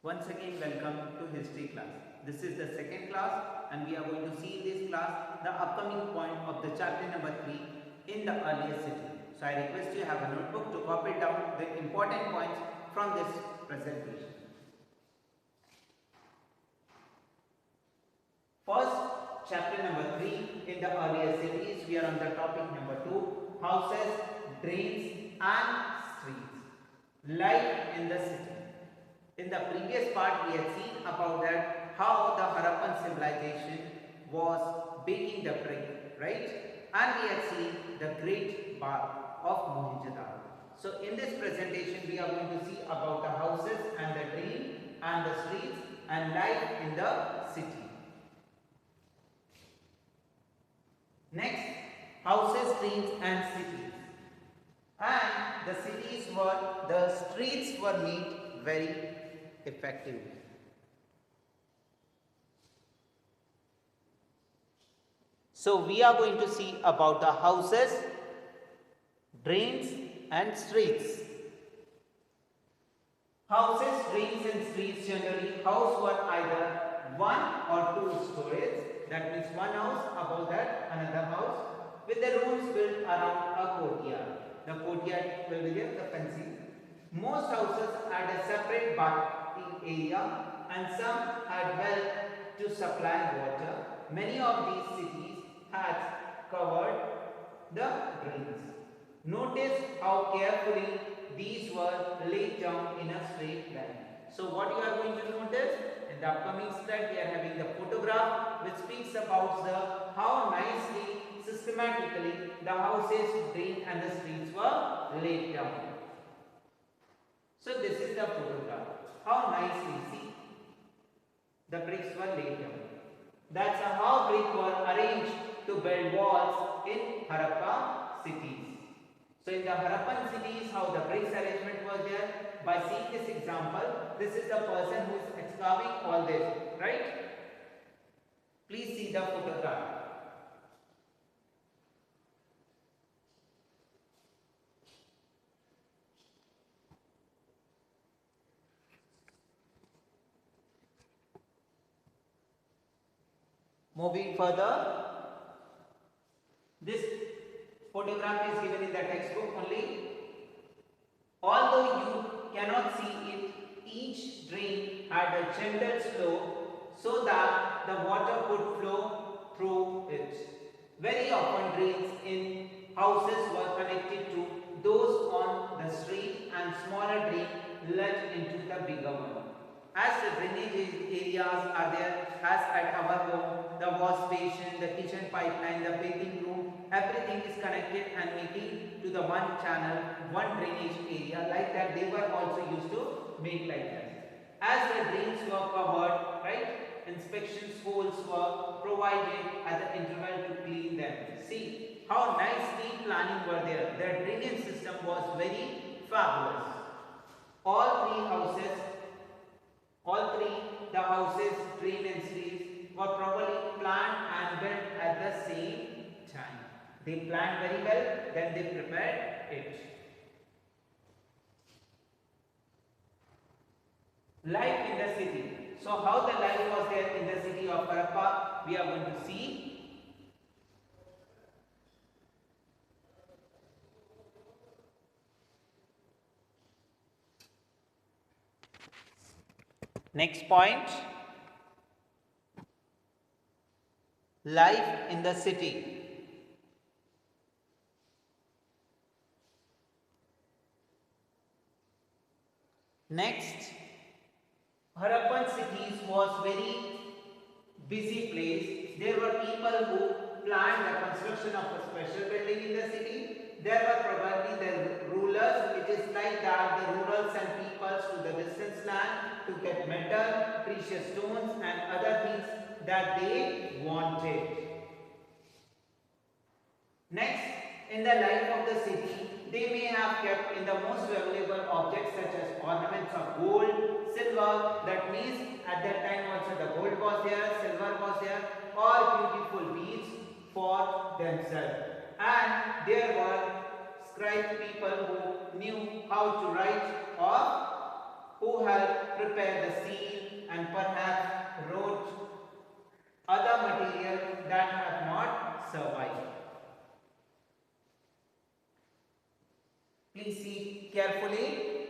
Once again, welcome to history class. This is the second class and we are going to see in this class the upcoming point of the chapter number 3 in the earliest city. So I request you have a notebook to copy down the important points from this presentation. First, chapter number 3 in the earliest cities, we are on the topic number 2, houses, drains and streets. Life in the city. In the previous part, we had seen about that how the Harappan civilization was baking the brick, right? And we had seen the great bath of Mohenjo-daro. So in this presentation, we are going to see about the houses and the drain and the streets and life in the city. Next, houses, drains and cities. And the streets were made very effectively. So we are going to see about the houses, drains and streets. Houses, drains and streets, generally house were either 1 or 2 stories. That means one house, above that another house with the rooms built around a courtyard. The courtyard will be there, the fencing. Most houses had a separate bathing area and some had well to supply water. Many of these cities had covered the drains. Notice how carefully these were laid down in a straight line. So what you are going to notice in the upcoming slide, we are having the photograph which speaks about how nicely, systematically the houses, drain and the streets were laid down. So this is the photograph. How nicely, see, the bricks were laid down. That's how bricks were arranged to build walls in Harappa cities. So in the Harappan cities, how the bricks arrangement was there. By seeing this example, this is the person who is excavating all this, right? Please see the photograph. Moving further, this photograph is given in the textbook only. Although you cannot see it, each drain had a gentle slope so that the water could flow through it. Very often drains in houses were connected to those on the street and smaller drain led into the bigger one. As the drainage areas are there, as at our home, the wash basin, the kitchen pipeline, the bathing room, everything is connected and making to the one channel, one drainage area. Like that, they were also used to make like that. As the drains were covered, right, inspection holes were provided at the interval to clean them. See how nicely planning were there. The drainage system was very fabulous. All three, the houses, drain and streets were properly planned and built at the same time. They planned very well, then they prepared it. Life in the city. So how the life was there in the city of Harappa, we are going to see. Next point, life in the city. Next, Harappan cities was very busy place. There were people who planned the construction of a special building in the city. There were probably the rulers. It is like that the rulers sent people to the distant land to get metal, precious stones and other things that they wanted. Next, in the life of the city, they may have kept in the most valuable objects such as ornaments of gold, silver, that means at that time also the gold was there, silver was there, or beautiful beads for themselves. And there were scribe people who knew how to write or who helped prepare the seal and perhaps wrote other material that have not survived. Please see carefully.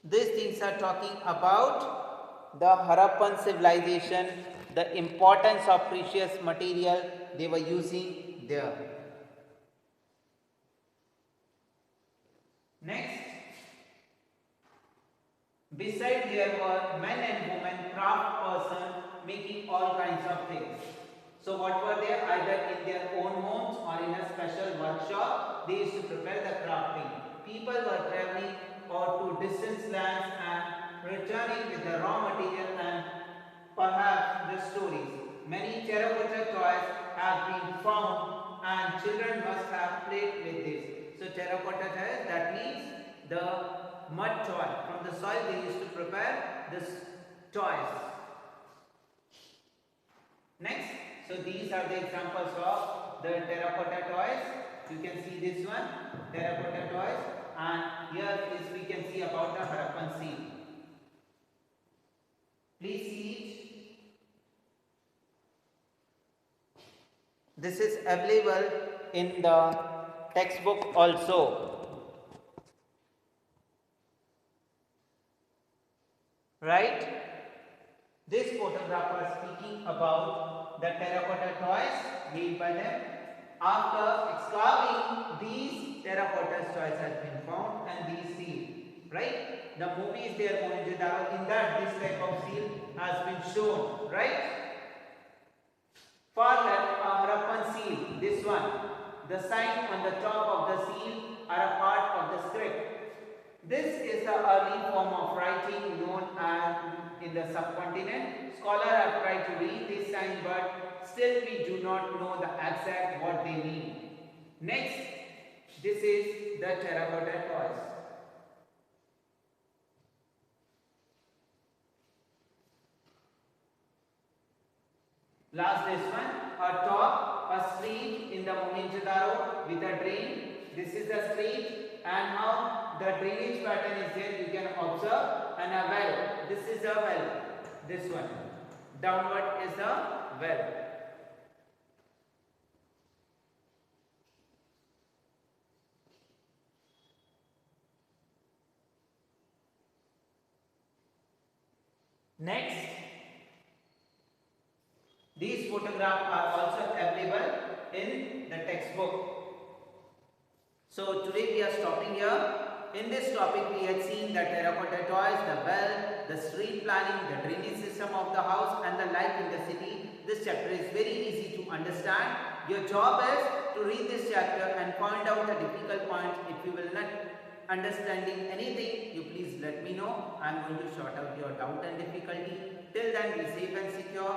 These things are talking about the Harappan civilization, the importance of precious material they were using there. Next, beside there were men and women craft person making all kinds of things. So what were they? Either in their own homes or in a special workshop, they used to prepare the crafting. People were traveling out to distant lands and returning with the raw material and perhaps the stories. Many terracotta toys have been found and children must have played with this. So terracotta toys, that means the mud toy. From the soil they used to prepare this toys. Next, so these are the examples of the terracotta toys. You can see this one, terracotta toys, and here is we can see about the Harappan seal. Please see it. This is available in the textbook also. Right? This photographer is speaking about the terracotta toys made by them. After excavating, these terracotta toys has been found and these sealed. Right? The movie is there, Mohenjo-daro. In that, this type of seal has been shown. Right? For that Harappan seal, this one, the sign on the top of the seal are a part of the script. This is the early form of writing known as in the subcontinent. Scholars have tried to read this sign, but still we do not know the exact what they mean. Next, this is the terracotta toys. Last this one, a top, a street in the Mohenjo-daro with a drain. This is the street and how the drainage pattern is there you can observe, and a well. This is a well. This one. Downward is the well. Next, these photographs are also available in the textbook. So today we are stopping here. In this topic we had seen the terracotta toys, the well, the street planning, the drainage system of the house and the life in the city. This chapter is very easy to understand. Your job is to read this chapter and point out the difficult points. If you will not understanding anything, you please let me know. I am going to sort out your doubt and difficulty. Till then, be safe and secure.